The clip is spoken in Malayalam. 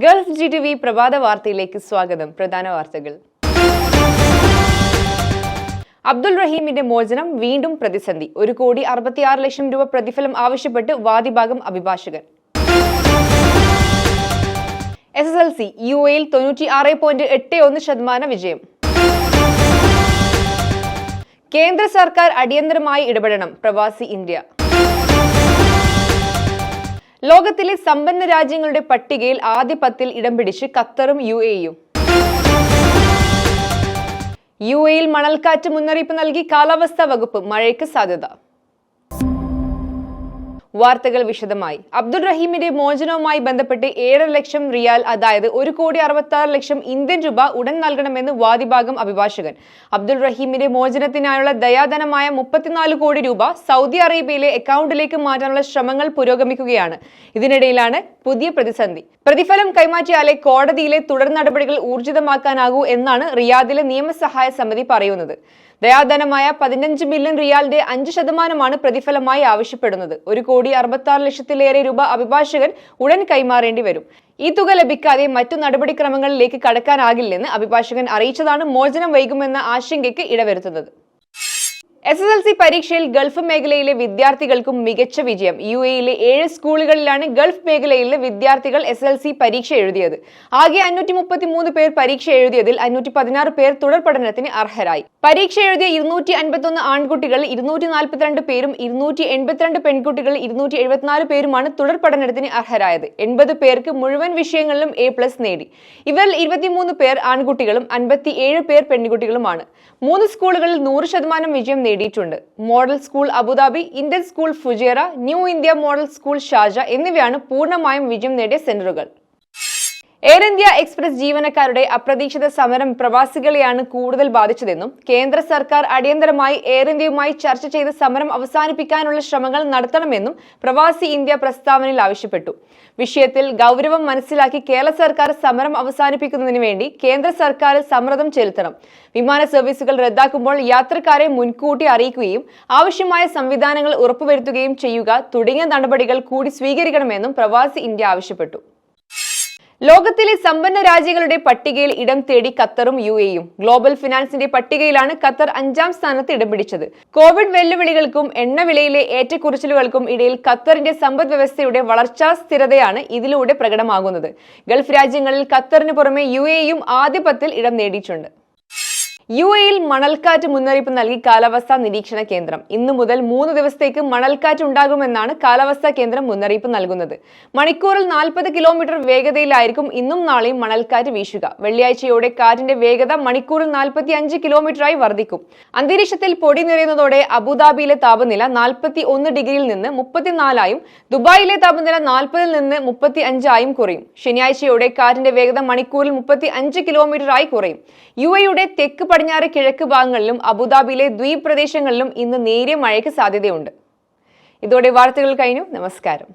ഗൾഫ് GTV പ്രഭാത വാർത്തയിലേക്ക് സ്വാഗതം. പ്രധാന വാർത്തകൾ. അബ്ദുൾ റഹീമിന്റെ മോചനം വീണ്ടും പ്രതിസന്ധി. 1,66,00,000 രൂപ പ്രതിഫലം ആവശ്യപ്പെട്ട് വാദിഭാഗം അഭിഭാഷകൻ. SSLC UAE 96.81% വിജയം. കേന്ദ്ര സർക്കാർ അടിയന്തരമായി ഇടപെടണം. പ്രവാസി ഇന്ത്യ. ലോകത്തിലെ സമ്പന്ന രാജ്യങ്ങളുടെ പട്ടികയിൽ ആദ്യ 10-ൽ ഇടം പിടിച്ച് ഖത്തറും UAEയും. UAEയിൽ മണൽക്കാറ്റ് മുന്നറിയിപ്പ് നൽകി കാലാവസ്ഥാ വകുപ്പ്. മഴയ്ക്ക് സാധ്യത. വാർത്തകൾ വിശദമായി. അബ്ദുൾ റഹീമിന്റെ മോചനവുമായി ബന്ധപ്പെട്ട് 7.5 ലക്ഷം റിയാൽ, അതായത് 1,66,00,000 ഇന്ത്യൻ രൂപ ഉടൻ നൽകണമെന്ന് വാദിഭാഗം അഭിഭാഷകൻ. അബ്ദുൾ റഹീമിന്റെ മോചനത്തിനായുള്ള ദയാധനമായ 34 കോടി രൂപ സൗദി അറേബ്യയിലെ അക്കൗണ്ടിലേക്ക് മാറ്റാനുള്ള ശ്രമങ്ങൾ പുരോഗമിക്കുകയാണ്. ഇതിനിടയിലാണ് പുതിയ പ്രതിസന്ധി. പ്രതിഫലം കൈമാറ്റിയാലേ കോടതിയിലെ തുടർ നടപടികൾ ഊർജിതമാക്കാനാകൂ എന്നാണ് റിയാദിലെ നിയമസഹായ സമിതി പറയുന്നത്. ദയാധനമായ 15 മില്യൺ റിയാലിന്റെ 5% പ്രതിഫലമായി ആവശ്യപ്പെടുന്നത്. 1,66,00,000-ലേറെ രൂപ അഭിഭാഷകൻ ഉടൻ കൈമാറേണ്ടി വരും. ഈ തുക ലഭിക്കാതെ മറ്റു നടപടിക്രമങ്ങളിലേക്ക് കടക്കാനാകില്ലെന്ന് അഭിഭാഷകൻ അറിയിച്ചതാണ് മോചനം വൈകുമെന്ന ആശങ്കയ്ക്ക് ഇടവരുത്തുന്നത്. SSLC പരീക്ഷയിൽ ഗൾഫ് മേഖലയിലെ വിദ്യാർത്ഥികൾക്കും മികച്ച വിജയം. UAEയിലെ 7 സ്കൂളുകളിലാണ് ഗൾഫ് മേഖലയിലെ വിദ്യാർത്ഥികൾ SSLC പരീക്ഷ എഴുതിയത്. ആകെ 533 പേർ പരീക്ഷ എഴുതിയതിൽ 516 പേർ തുടർ പഠനത്തിന് അർഹരായി. പരീക്ഷ എഴുതിയ 251 ആൺകുട്ടികൾ 242 പേരും 282 പെൺകുട്ടികൾ 274 പേരുമാണ് തുടർ പഠനത്തിന് അർഹരായത്. 80 പേർക്ക് മുഴുവൻ വിഷയങ്ങളിലും A+ നേടി. ഇവരിൽ 23 പേർ ആൺകുട്ടികളും 57 പേർ പെൺകുട്ടികളുമാണ്. 3 സ്കൂളുകളിൽ 100% വിജയം നേടിയിട്ടുണ്ട്. Model school Abu Dhabi, Indian school Fujairah, new India model school Sharjah എന്നിവയാണ് പൂർണ്ണമായും വിജയം നേടിയ സെന്ററുകൾ. എയർ ഇന്ത്യ എക്സ്പ്രസ് ജീവനക്കാരുടെ അപ്രതീക്ഷിത സമരം പ്രവാസികളെയാണ് കൂടുതൽ ബാധിച്ചതെന്നും കേന്ദ്ര സർക്കാർ അടിയന്തരമായി എയർ ഇന്ത്യയുമായി ചർച്ച ചെയ്ത് സമരം അവസാനിപ്പിക്കാനുള്ള ശ്രമങ്ങൾ നടത്തണമെന്നും പ്രവാസി ഇന്ത്യ പ്രസ്താവനയിൽ ആവശ്യപ്പെട്ടു. വിഷയത്തിൽ ഗൗരവം മനസ്സിലാക്കി കേരള സർക്കാർ സമരം അവസാനിപ്പിക്കുന്നതിന് വേണ്ടി കേന്ദ്ര സർക്കാരിൽ സമ്മർദ്ദം ചെലുത്തണം. വിമാന സർവീസുകൾ റദ്ദാക്കുമ്പോൾ യാത്രക്കാരെ മുൻകൂട്ടി അറിയിക്കുകയും ആവശ്യമായ സംവിധാനങ്ങൾ ഉറപ്പുവരുത്തുകയും ചെയ്യുക തുടങ്ങിയ നടപടികൾ കൂടി സ്വീകരിക്കണമെന്നും പ്രവാസി ഇന്ത്യ ആവശ്യപ്പെട്ടു. ലോകത്തിലെ സമ്പന്ന രാജ്യങ്ങളുടെ പട്ടികയിൽ ഇടം തേടി ഖത്തറും UAEയും. ഗ്ലോബൽ ഫിനാൻസിന്റെ പട്ടികയിലാണ് ഖത്തർ 5-ാം സ്ഥാനത്ത് ഇടം പിടിച്ചത്. കോവിഡ് വെല്ലുവിളികൾക്കും എണ്ണവിലയിലെ ഏറ്റക്കുറച്ചിലുകൾക്കും ഇടയിൽ ഖത്തറിന്റെ സമ്പദ് വ്യവസ്ഥയുടെ വളർച്ചാ സ്ഥിരതയാണ് ഇതിലൂടെ പ്രകടമാകുന്നത്. ഗൾഫ് രാജ്യങ്ങളിൽ ഖത്തറിന് പുറമെ UAEയും ആദ്യ 10-ൽ ഇടം നേടിയിട്ടുണ്ട്. UAEയിൽ മണൽക്കാറ്റ് മുന്നറിയിപ്പ് നൽകി കാലാവസ്ഥാ നിരീക്ഷണ കേന്ദ്രം. ഇന്നു മുതൽ 3 ദിവസത്തേക്ക് മണൽക്കാറ്റ് ഉണ്ടാകുമെന്നാണ് കാലാവസ്ഥാ കേന്ദ്രം മുന്നറിയിപ്പ് നൽകുന്നത്. മണിക്കൂറിൽ 40 കിലോമീറ്റർ വേഗതയിലായിരിക്കും ഇന്നും നാളെയും മണൽക്കാറ്റ് വീശുക. വെള്ളിയാഴ്ചയോടെ കാറ്റിന്റെ വേഗത മണിക്കൂറിൽ 45 കിലോമീറ്ററായി വർദ്ധിക്കും. അന്തരീക്ഷത്തിൽ പൊടി നിറയുന്നതോടെ അബുദാബിയിലെ താപനില 41 ഡിഗ്രിയിൽ നിന്ന് 34-ആയും ദുബായിലെ താപനില 40-ൽ നിന്ന് 35-ആയും കുറയും. ശനിയാഴ്ചയോടെ കാറ്റിന്റെ വേഗത മണിക്കൂറിൽ 35 കിലോമീറ്ററായി കുറയും. UAEയുടെ തെക്ക് പടിഞ്ഞാറ് കിഴക്ക് ഭാഗങ്ങളിലും അബുദാബിയിലെ ദ്വീപ് പ്രദേശങ്ങളിലും ഇന്ന് നേരിയ മഴയ്ക്ക് സാധ്യതയുണ്ട്. ഇതോടെ വാർത്തകൾ കഴിഞ്ഞു. നമസ്കാരം.